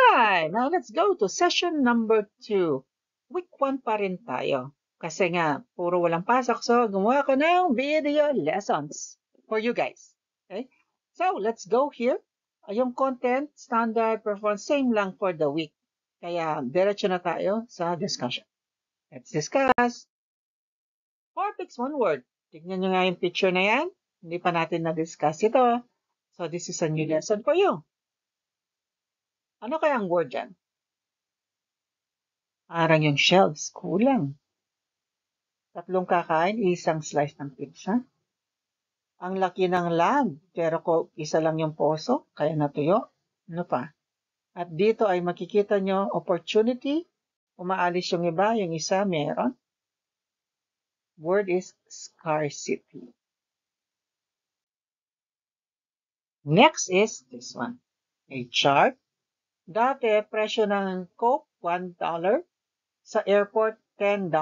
Alright, now let's go to session number 2. Week 1 pa rin tayo. Kasi nga, puro walang pasok. So, gumawa ko ng video lessons for you guys. Okay? So, let's go here. Yung content, standard, performance, same lang for the week. Kaya, diretso na tayo sa discussion. Let's discuss. 4 picks, 1 word. Tignan nyo nga yung picture na yan. Hindi pa natin na-discuss ito. So, this is a new lesson for you. Ano kaya ang word dyan? Parang yung shelves, kulang. 3 kakain, isang slice ng pizza. Ang laki ng land, pero isa lang yung poso, kaya natuyo. Ano pa? At dito ay makikita nyo opportunity. Umaalis yung iba, yung isa meron. Word is scarcity. Next is this one. A chart. Dati, presyo ng Coke, $1. Sa airport, $10.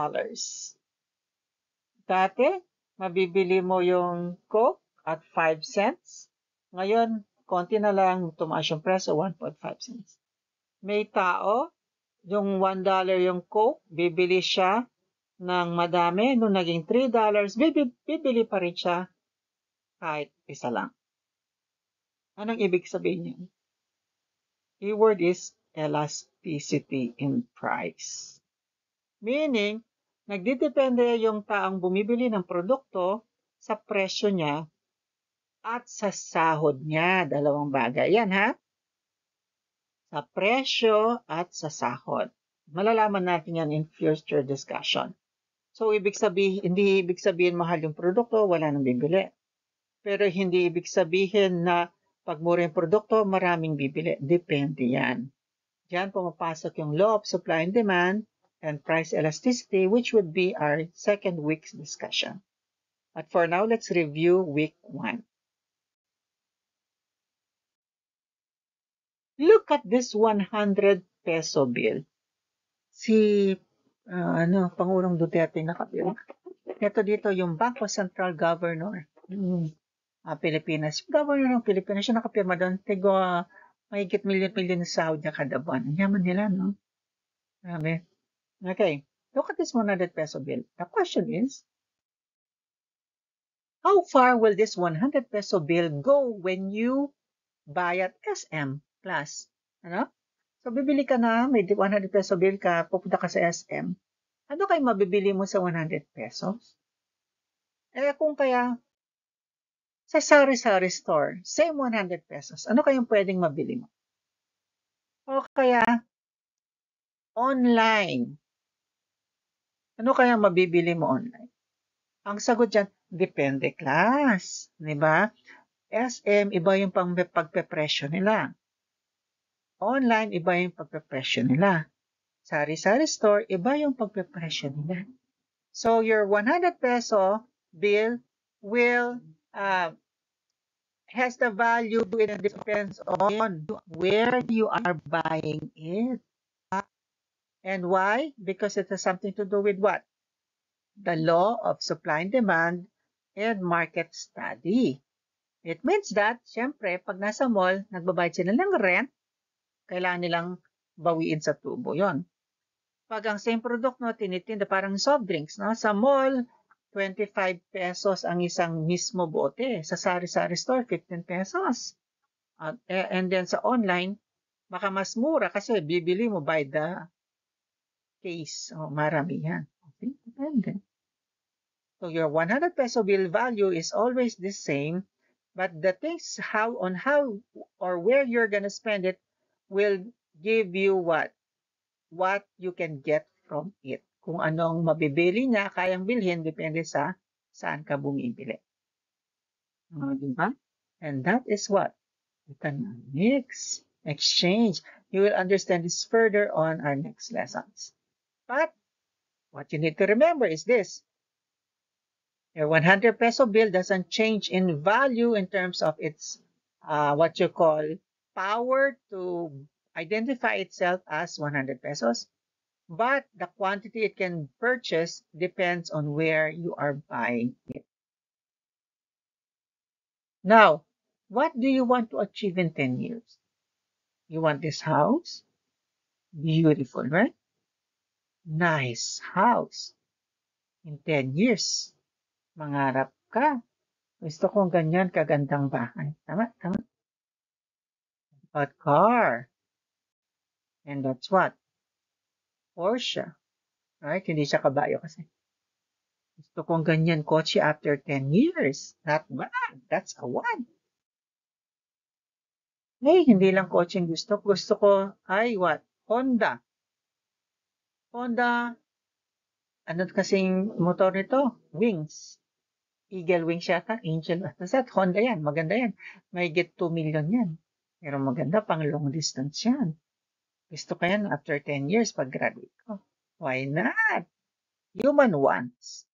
Dati, mabibili mo yung Coke at 5 cents. Ngayon, konti na lang tumaas yung presyo, 1.5 cents. May tao, yung $1 yung Coke, bibili siya ng madami. Nung naging $3, bibili pa rin siya kahit isa lang. Anong ibig sabihin niyan? Keyword is elasticity in price. Meaning, nagdidepende yung taong bumibili ng produkto sa presyo niya at sa sahod niya. Dalawang bagay yan, ha? Sa presyo at sa sahod. Malalaman natin yan in future discussion. So, hindi ibig sabihin mahal yung produkto, wala nang bibili. Pero hindi ibig sabihin na pag mura yung produkto, maraming bibili. Depende yan. Diyan pumapasok yung law of supply and demand and price elasticity, which would be our second week's discussion. But for now, let's review week 1. Look at this 100 peso bill. Si Pangulong Duterte nakapila. Ito dito yung Bangko Central Governor. Pilipinas. Governor ng Pilipinas, siya nakapirma doon. Mahigit milyon-milyon na sahod niya kada buwan. Ang yaman nila, no? Grabe. Okay. Look at this 100 peso bill. The question is, how far will this 100 peso bill go when you buy at SM Plus? Ano? So, bibili ka na, may 100 peso bill ka, pupunta ka sa SM. Ano kayo mabibili mo sa 100 pesos? Kung kaya, sa sari-sari store, same 100 pesos, ano kayong pwedeng mabili mo? O kaya, online. Ano kaya mabibili mo online? Ang sagot dyan, depende class. Diba? SM, iba yung pagpepresyo nila. Online, iba yung pagpepresyo nila. Sari-sari store, iba yung pagpepresyo nila. So, your 100 peso bill will has the value, and it depends on where you are buying it. And why? Because it has something to do with what? The law of supply and demand and market study. It means that, syempre, pag nasa mall, nagbabayad sila ng rent, kailangan nilang bawiin sa tubo yon. Pag ang same product, no, tinitinda parang soft drinks, no? Sa mall, 25 pesos ang isang mismo bote. Sa sari-sari store, 15 pesos. And then sa online, baka mas mura kasi bibili mo by the case. Marami yan. Okay? Depende. So your 100 peso bill value is always the same, but the things how or where you're gonna spend it will give you what you can get from it. Kung anong mabibili niya, kayang bilhin, depende sa saan ka bumibili. Diba? And that is what? Economics. Exchange. You will understand this further on our next lessons. But what you need to remember is this. Your 100 peso bill doesn't change in value in terms of its what you call power to identify itself as 100 pesos. But the quantity it can purchase depends on where you are buying it. Now, what do you want to achieve in 10 years? You want this house? Beautiful, right? Nice house. In 10 years, mangarap ka. Gusto kong ganyan kagandang bahay. Tama, tama. But car. And that's what? Porsche. Right? Hindi siya kabayo kasi. Gusto kong ganyan kotse after 10 years. Not bad. That's a one. Hey, hindi lang kotse gusto. Gusto ko ay what? Honda. Honda. Ano kasing motor nito? Wings. Eagle wings yata. Angel. Basta Honda yan. Maganda yan. May get 2 million yan. Pero maganda pang long distance yan. Gusto ko yan after 10 years pag graduate ko. Why not? Human wants.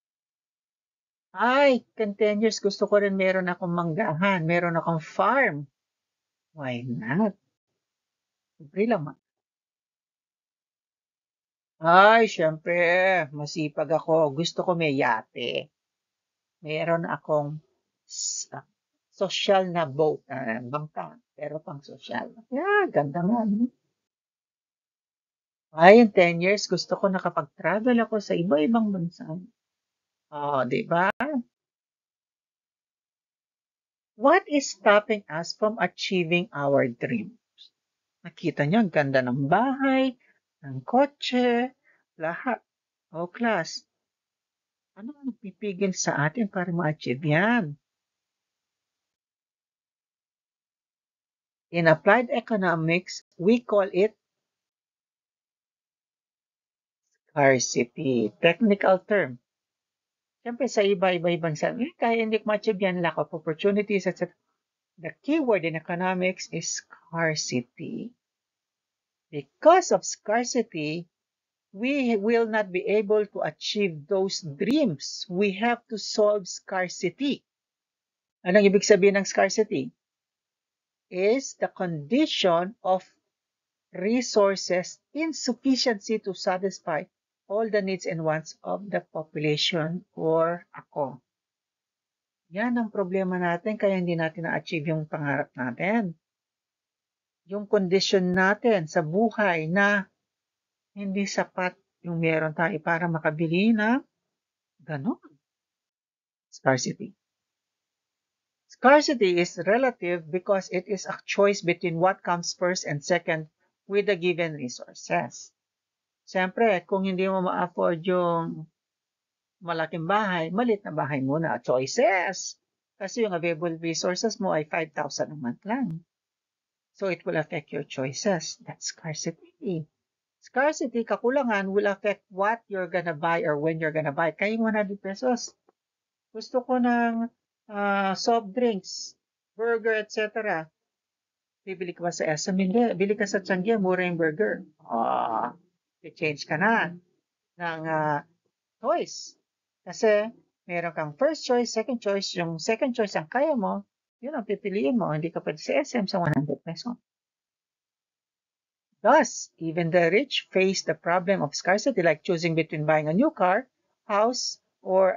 Ay, 10 years gusto ko rin meron akong manggahan, meron akong farm. Why not? Libre lang. Ay, syempre, masipag ako. Gusto ko may yate. Meron akong social na boat, bangka, pero pang social. Yeah, ganda nga. Ay, in 10 years, gusto ko nakapag-travel ako sa iba-ibang bansa. Oh, di ba? What is stopping us from achieving our dreams? Nakita niyo, ang ganda ng bahay, ng kotse, lahat. O class, ano ang pipigil sa atin para ma-achieve yan? In applied economics, we call it scarcity. Technical term. Siyempre sa iba-ibang sabi, kaya hindi ko ma-achieve yan, lack of opportunities, etc. The key word in economics is scarcity. Because of scarcity, we will not be able to achieve those dreams. We have to solve scarcity. Anong ibig sabihin ng scarcity? Is the condition of resources insufficiency to satisfy all the needs and wants of the population or ako. Yan ang problema natin kaya hindi natin na-achieve yung pangarap natin. Yung condition natin sa buhay na hindi sapat yung meron tayo para makabili na ganon. Scarcity. Scarcity is relative because it is a choice between what comes first and second with the given resources. Siyempre, kung hindi mo ma-afford yung malaking bahay, maliit na bahay muna. Choices. Kasi yung available resources mo ay 5,000 a month lang. So it will affect your choices. That's scarcity. Scarcity, kakulangan, will affect what you're gonna buy or when you're gonna buy. Kaya 100 pesos. Gusto ko ng soft drinks, burger, etc. Bibili ka ba sa SM? Hindi. Bili ka sa Tiangge, mura yung burger. I-change ka na ng choice. Kasi meron kang first choice, second choice. Yung second choice ang kaya mo, yun ang pipiliin mo. Hindi ka pwede sa SM sa 100 pesos. Thus, even the rich face the problem of scarcity, like choosing between buying a new car, house, or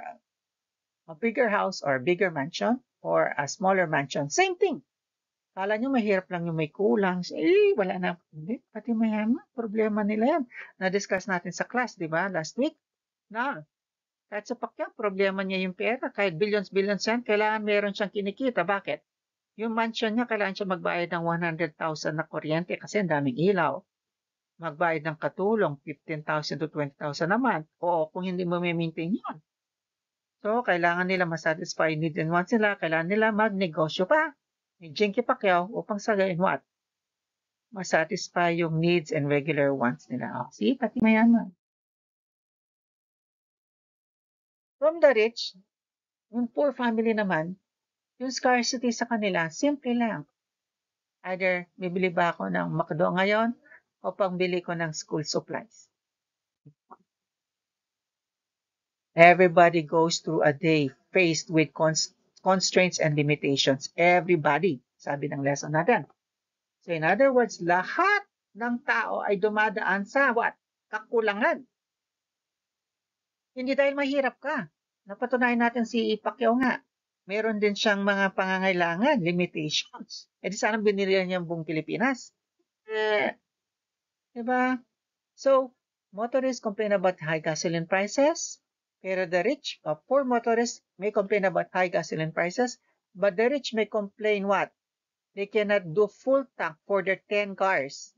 a bigger house, or a bigger mansion, or a smaller mansion. Same thing. Kala nyo mahirap lang yung may kulang. Wala na. Hindi, pati mayaman. Problema nila yan. Na-discuss natin sa class, di ba? Last week. Na, kahit sa Pacquiao, problema niya yung pera. Kahit billions yan, kailangan meron siyang kinikita. Bakit? Yung mansion niya, kailangan siya magbayad ng 100,000 na kuryente kasi ang daming ilaw. Magbayad ng katulong, 15,000 to 20,000 naman. O kung hindi mo may-maintain yun. So, kailangan nila masatisfy needs and wants nila. Kailangan nila magnegosyo pa. Ni Jinky Pacquiao upang sagayin what? Masatisfy yung needs and regular wants nila. See, pati mayaman. From the rich, yung poor family naman, yung scarcity sa kanila, simple lang. Either bibili ba ako ng McDo ngayon o pangbili ko ng school supplies. Everybody goes through a day faced with constraints and limitations. Everybody, sabi ng lesson natin. So in other words, lahat ng tao ay dumadaan sa what? Kakulangan. Hindi dahil mahirap ka. Napatunayan natin si Pacquiao nga. Meron din siyang mga pangangailangan, limitations. E di sana binili niya ang buong Pilipinas. Diba? So, motorists complain about high gasoline prices, pero the rich, poor motorists may complain about high gasoline prices, but the rich may complain what? They cannot do full tank for their 10 cars.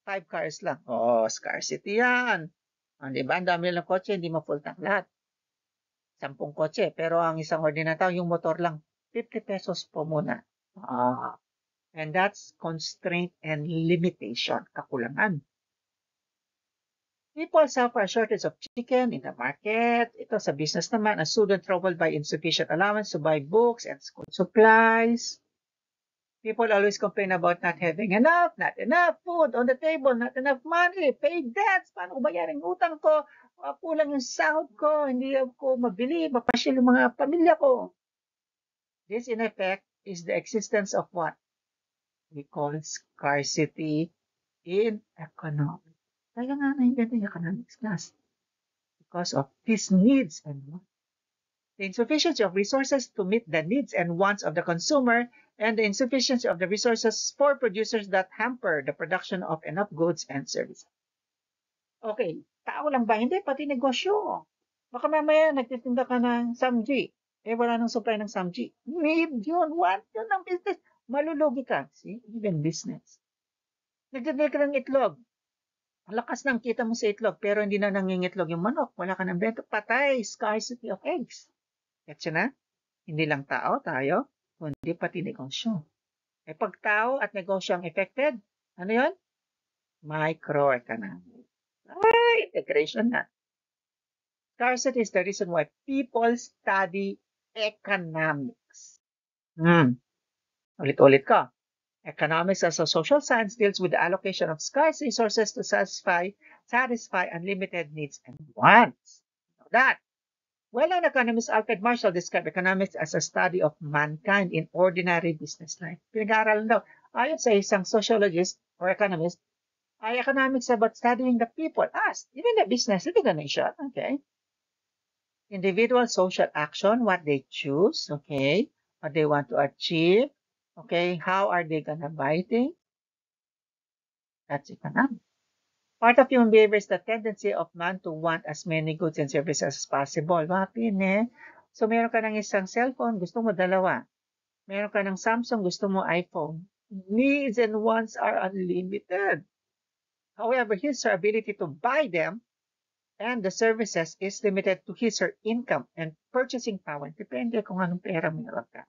5 cars lang. Oh, scarcity yan. Di ba? Ang dami lang kotse, hindi mo full tank lahat. 10 kotse. Pero ang isang ordinary tao, yung motor lang, 50 pesos po muna. And that's constraint and limitation, kakulangan. People suffer a shortage of chicken in the market. Ito sa business naman, a student troubled by insufficient allowance to buy books and school supplies. People always complain about not having enough, not enough food on the table, not enough money, pay debts, paano ko bayarin utang ko, kulang yung sahod ko, hindi ako mabili, mapasyal yung mga pamilya ko. This, in effect, is the existence of what we call scarcity in economics. Kaya nga na-invent yung economics class because of these needs and wants. The insufficiency of resources to meet the needs and wants of the consumer and the insufficiency of the resources for producers that hamper the production of enough goods and services. Okay, tao lang ba? Hindi, pati negosyo. Baka mamaya nagtitinda ka ng samji. Wala nang supply ng samji. Need yun, want yun ng business. Malulugi ka. See, even business. Nagtitinda ka ng itlog. Ang lakas ng kita mo sa itlog, pero hindi na nangingitlog yung manok. Wala ka ng bento. Patay, scarcity of eggs. Gets na? Hindi lang tao, tayo, kundi pati negosyo. Pag tao at negosyo ang affected, ano yun? Microeconomics. Integration na. Scarcity is the reason why people study economics. Ulit-ulit ko. Economics as a social science deals with the allocation of scarce resources to satisfy unlimited needs and wants. Know that. Well-known economist Alfred Marshall described economics as a study of mankind in ordinary business life. Pinag-aaralan daw. Ayon sa isang sociologist or economist, ay economics about studying the people, us, even the business, even the nation, okay? Individual social action, what they choose, okay? What they want to achieve, okay? How are they gonna buy things? That's economics. Part of human behavior is the tendency of man to want as many goods and services as possible. Bakit So, meron ka ng isang cellphone, gusto mo dalawa. Meron ka ng Samsung, gusto mo iPhone. Needs and wants are unlimited. However, his or her ability to buy them and the services is limited to his or her income and purchasing power. Depende kung anong pera meron ka.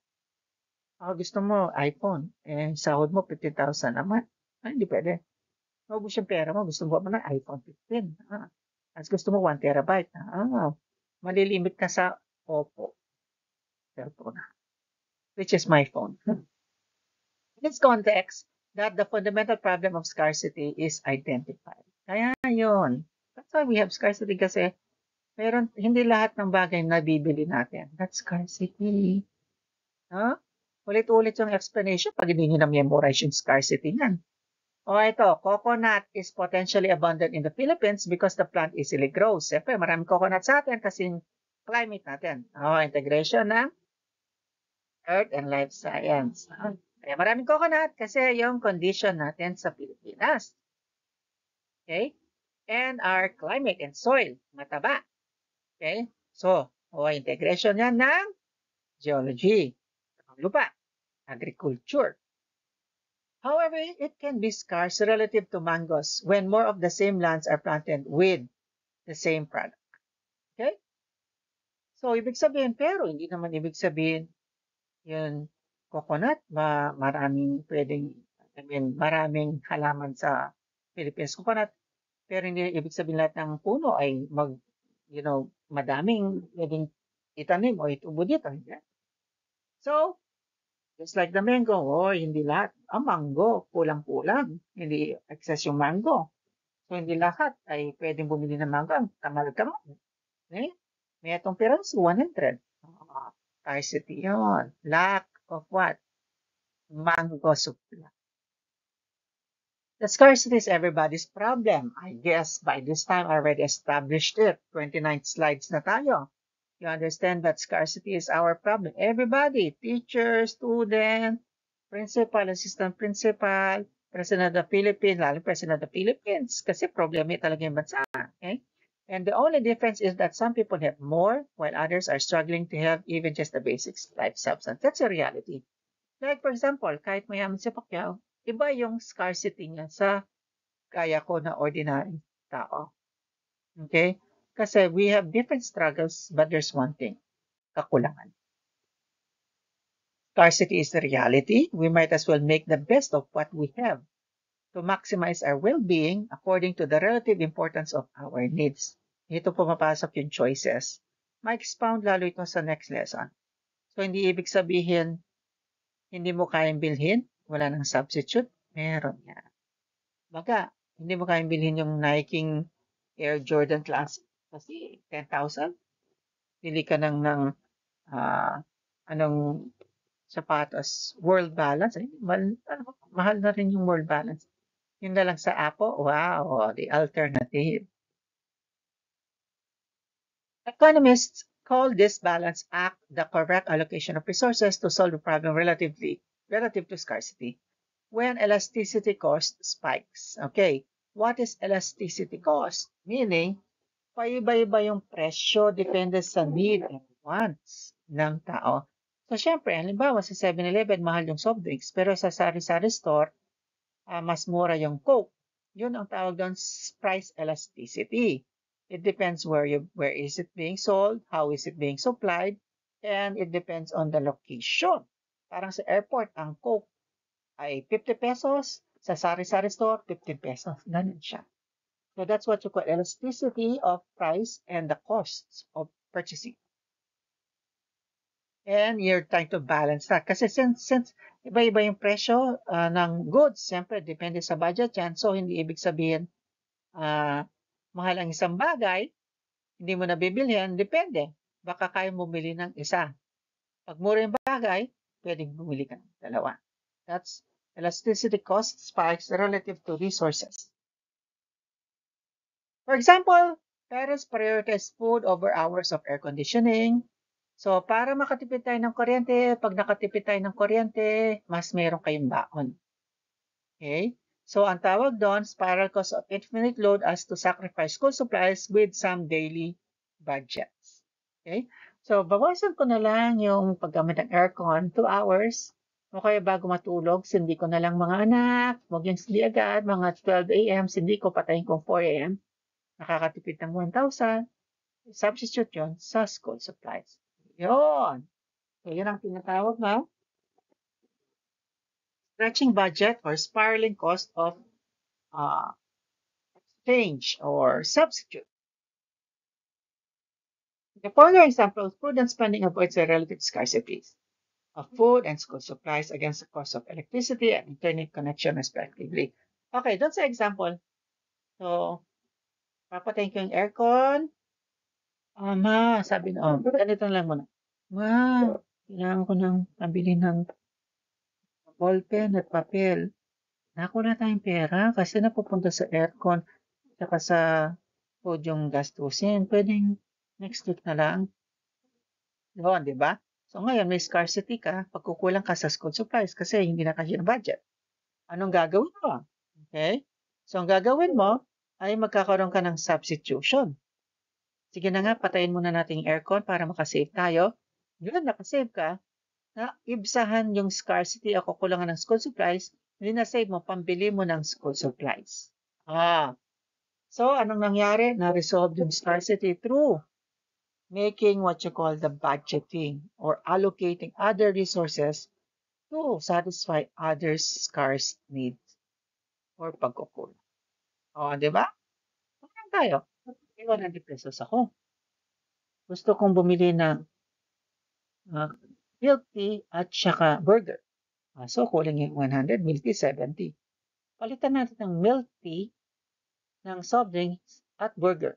Gusto mo iPhone, sahod mo 50,000 naman. Hindi pwede. Maubos yung pera mo, gusto mo na iPhone 15. As gusto mo 1 terabyte. Malilimit ka sa Oppo cellphone, which is my phone. In this context, that the fundamental problem of scarcity is identified. Kaya yun. That's why we have scarcity kasi hindi lahat ng bagay na bibili natin. That's scarcity. Ulit-ulit yung explanation pag hindi nyo na-memorize yung scarcity niyan. Ito, coconut is potentially abundant in the Philippines because the plant easily grows. Siyempre, maraming coconut sa atin kasi climate natin. Integration ng Earth and Life Science. Kaya maraming coconut kasi yung condition natin sa Pilipinas. Okay? And our climate and soil, mataba. Okay? So, integration yan ng geology, lupa, agriculture. However, it can be scarce relative to mangoes when more of the same lands are planted with the same product. Okay? So, ibig sabihin, pero hindi naman ibig sabihin yung coconut, maraming halaman sa Philippines coconut, pero hindi ibig sabihin lahat ng puno ay madaming pwedeng itanim o itubo dito. So, just like the mango, hindi lahat. Ang mango, kulang-kulang. Hindi excess yung mango. So, hindi lahat ay pwedeng bumili ng mango. Ang tamal-tamal. May itong piraso, 100. Scarcity yun. Lack of what? Mango supply. The scarcity is everybody's problem. I guess by this time I already established it. 29 slides na tayo. You understand that scarcity is our problem. Everybody, teacher, student, principal, assistant principal, President of the Philippines, lalo President of the Philippines, kasi problema talaga yung bansa. Okay? And the only difference is that some people have more, while others are struggling to have even just the basic life substance. That's a reality. Like for example, kahit mayaman si Pacquiao, iba yung scarcity niya sa kaya ko na ordinary tao. Okay? Kasi we have different struggles, but there's one thing, kakulangan. Scarcity is the reality. We might as well make the best of what we have to maximize our well-being according to the relative importance of our needs. Ito pumapasok yung choices. Ma-expound lalo ito sa next lesson. So, hindi ibig sabihin, hindi mo kayang bilhin, wala nang substitute, meron yan. Baga, hindi mo kayang bilhin yung Nike Air Jordan Classic kasi 10,000. Pili ka ng anong sapatos, World Balance. Ay, mahal na rin yung World Balance. Yun na lang sa Apple, wow, the alternative. Economists call this balance act the correct allocation of resources to solve the problem relative to scarcity. When elasticity cost spikes. Okay, what is elasticity cost? Meaning, paiba-iba yung presyo depende sa need and wants ng tao. So, syempre, halimbawa sa 7-Eleven, mahal yung soft drinks, pero sa sari-sari store, mas mura yung Coke. Yun ang tawag doon price elasticity. It depends where is it being sold, how is it being supplied, and it depends on the location. Parang sa airport, ang Coke ay 50 pesos, sa sari-sari store, 15 pesos. Ganun siya. So that's what you call elasticity of price and the costs of purchasing. And you're trying to balance that. Kasi since iba-iba yung presyo ng goods, siyempre, depende sa budget yan. So, hindi ibig sabihin, mahal ang isang bagay, hindi mo nabibilhin, depende. Baka kaya mo bumili ng isa. Pag mura yung bagay, pwedeng bumili ka ng dalawa. That's elasticity cost spikes relative to resources. For example, parents prioritize food over hours of air conditioning. So, para makatipid tayo ng kuryente, pag nakatipid tayo ng kuryente, mas meron kayong baon. Okay? So, ang tawag doon, spiral cost of infinite load as to sacrifice school supplies with some daily budgets. Okay? So, bawasan ko na lang yung paggamit ng aircon, 2 hours. O kaya bago matulog, sindi ko na lang mga anak. Huwag yung sindi agad, mga 12 a.m. Sindi ko, patayin ko 4 a.m. Nakakatipid ng 1,000. Substitute yun sa school supplies. Yun. So, yun ang tinatawag na stretching budget or spiraling cost of exchange or substitute. The following examples, prudent spending avoids the relative scarcities of food and school supplies against the cost of electricity and internet connection respectively. Okay, doon sa example. So, papatayin ko yung aircon. Sabi na, ganito lang muna. Kailangan ko nang pabili ng ballpen at papel. Naku na tayong pera kasi napupunta sa aircon saka sa food yung gastusin. Pwedeng next week na lang. Yun, di ba? So ngayon, may scarcity ka, pagkukulang ka sa school supplies kasi hindi na kasi na budget. Anong gagawin mo? Okay? So ang gagawin mo ay magkakaroon ka ng substitution. Sige na nga, patayin muna natin yung aircon para makasave tayo. Yun, nakasave ka. Na ibsahan yung scarcity o kukulangan ng school supplies, hindi na save mo, pambili mo ng school supplies. So, anong nangyari? Na-resolve yung scarcity through making what you call the budgeting or allocating other resources to satisfy others' scarce needs or pagkukulang. Di ba? Parang tayo. 100 pesos ako. Gusto kong bumili ng milk tea at saka burger. So, kulang yung 100, milk tea 70. Palitan natin ng milk tea, ng soft drinks, at burger.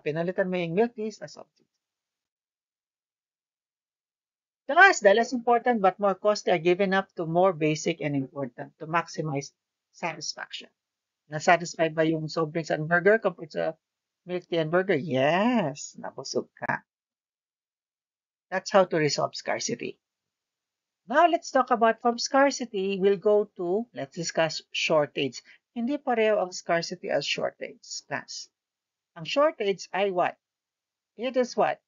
Pinalitan mo yung milk tea sa soft drinks. Thus, the less important but more costly are given up to more basic and important to maximize satisfaction. Na-satisfied ba yung soft drinks and burger compared sa milk tea and burger? Yes, nabusog ka. That's how to resolve scarcity. Now, let's talk about from scarcity, we'll go to, let's discuss shortage. Hindi pareho ang scarcity as shortage, class. Ang shortage ay what? It is what?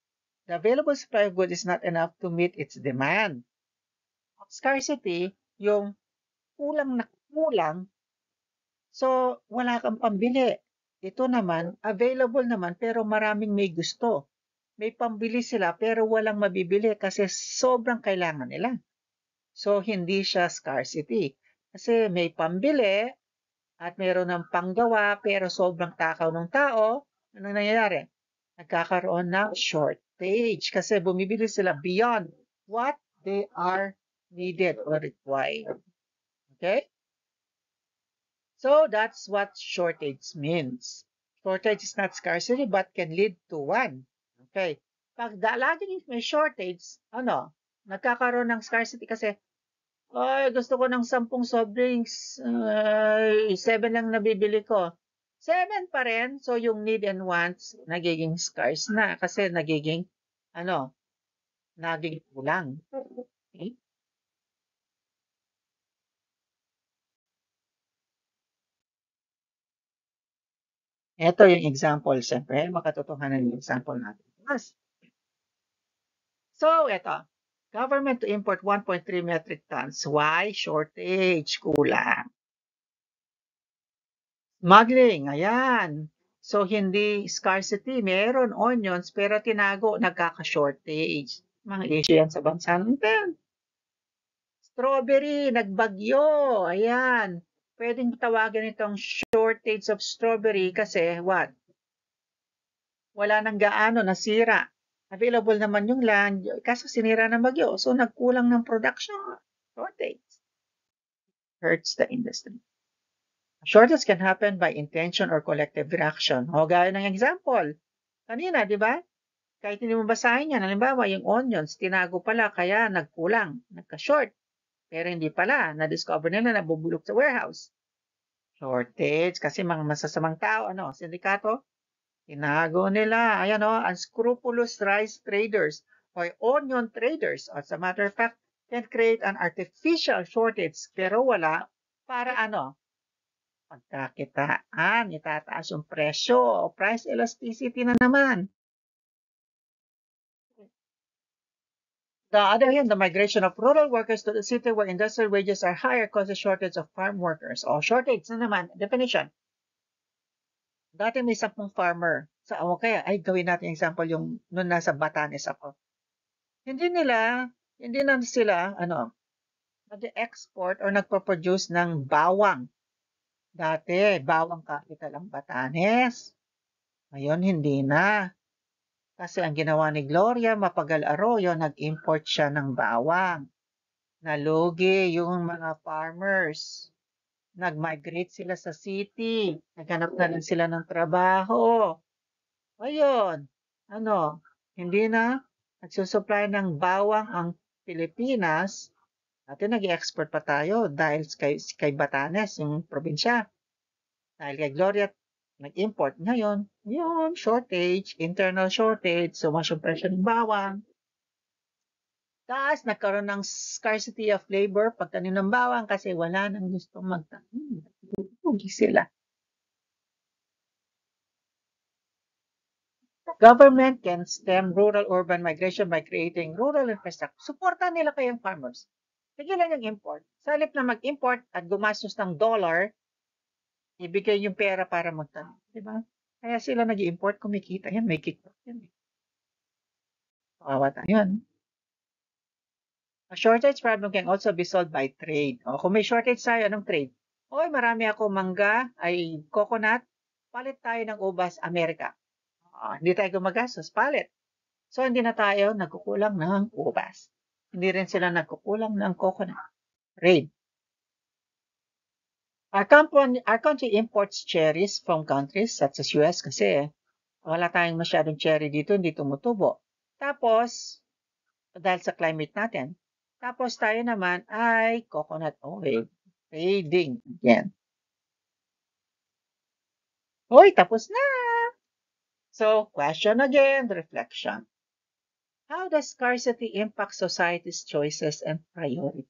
The available supply of goods is not enough to meet its demand. Scarcity, yung kulang na kulang, so wala kang pambili. Ito naman, available naman pero maraming may gusto. May pambili sila pero walang mabibili kasi sobrang kailangan nila. So hindi siya scarcity. Kasi may pambili at meron ng panggawa pero sobrang takaw ng tao. Ano nangyayari? Nagkakaroon ng shortage kasi bumibili sila beyond what they are needed or required. Okay? So that's what shortage means. Shortage is not scarcity but can lead to one. Okay. Pag laging may shortage, nagkakaroon ng scarcity kasi, ay, gusto ko ng 10 soft drinks, 7 lang nabibili ko. 7 pa rin, so yung need and wants, nagiging scarce na kasi nagiging kulang. Okay? Ito yung example, siyempre, makatotohanan yung example natin. Mas. So, ito. Government to import 1.3 metric tons. Why? Shortage, kulang. Smuggling, ayan. So, hindi scarcity. Meron onions, pero tinago, nagkaka-shortage. Mga issue yan sa bansa natin. Strawberry, nagbagyo. Ayan. Pwedeng tawagan itong shortage of strawberry kasi what? Wala nang gaano, nasira. Available naman yung land, kaso sinira ng bagyo. So, nagkulang ng production. Shortage. Hurts the industry. Shortage can happen by intention or collective reaction. O, gaya ng example. Kanina, di ba? Kahit hindi mo basahin yan, halimbawa, yung onions, tinago pala, kaya nagkulang, nagka-short. Pero hindi pala, na-discover nila na bubulok sa warehouse. Shortage, kasi mga masasamang tao, sindikato, tinago nila, ayan unscrupulous rice traders or onion traders, as a matter of fact, can create an artificial shortage, pero wala, para pagkakitaan, itataas yung presyo, price elasticity na naman. The other hand, the migration of rural workers to the city where industrial wages are higher causes shortage of farm workers. O, shortage na naman, definition. Dati may 10 farmer. Kaya, gawin natin example yung nung nasa Batanes ako. Hindi na sila, nag-export or nagpo-produce ng bawang. Dati, bawang capital ang Batanes. Ngayon, hindi na. Kasi ang ginawa ni Gloria Mapagal Arroyo, nag-import siya ng bawang. Nalugi yung mga farmers. Nag-migrate sila sa city. Naghanap na lang sila ng trabaho. Ayun, hindi na nagsusupply ng bawang ang Pilipinas. Dati nag-export pa tayo dahil kay Batanes, yung probinsya. Dahil kay Gloria, nag-import. Ngayon, yun, shortage, internal shortage, sumas yung presyo ng bawang. Taas, nagkaroon ng scarcity of labor pagtanim ng bawang kasi wala nang gustong magtanim. Lugi sila. Government can stem rural-urban migration by creating rural infrastructure. Suportahan nila kayong farmers. Tigilan yung import. Sa halip na mag-import at gumastos ng dollar, ibigay yung pera para magtanim. Diba? Kaya sila nag-import, kumikita yan, may kickback yan. Kawawa tayo. A shortage problem can also be solved by trade. O, kung may shortage tayo, anong trade? Oy, marami ako mangga, ay coconut, palit tayo ng ubas, Amerika. Hindi tayo gumagastos, palit. So, hindi na tayo nagkukulang ng ubas. Hindi rin sila nagkukulang ng coconut. Trade. Our country imports cherries from countries such as US kasi wala tayong masyadong cherry dito, hindi tumutubo. Tapos, dahil sa climate natin. Tapos tayo naman ay coconut oil. Trading again. Hoy, tapos na! So, question again, reflection. How does scarcity impact society's choices and priorities?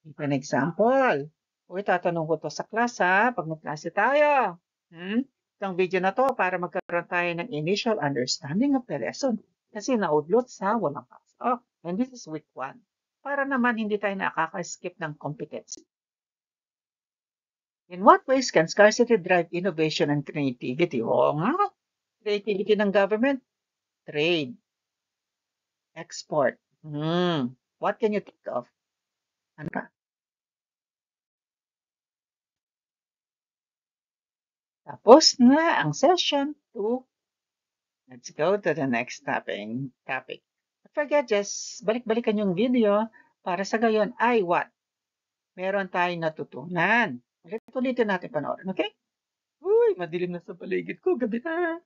Give an example. Uy, tatanong ko to sa class ha, pag mag-klase tayo. Itong video na to para magkaroon tayo ng initial understanding of the lesson. Kasi naudlot sa walang pasok. And this is week 1. Para naman hindi tayo nakaka-skip ng competency. In what ways can scarcity drive innovation and creativity? Oo nga. Creativity ng government, trade, export. What can you think of? Ano pa? Tapos na ang session 2. Let's go to the next topic. Don't forget, just balik-balikan yung video para sa gayon ay what? Meron tayong natutunan. Ulit-ulitin natin panoorin, okay? Uy, madilim na sa paligid ko. Gabi na.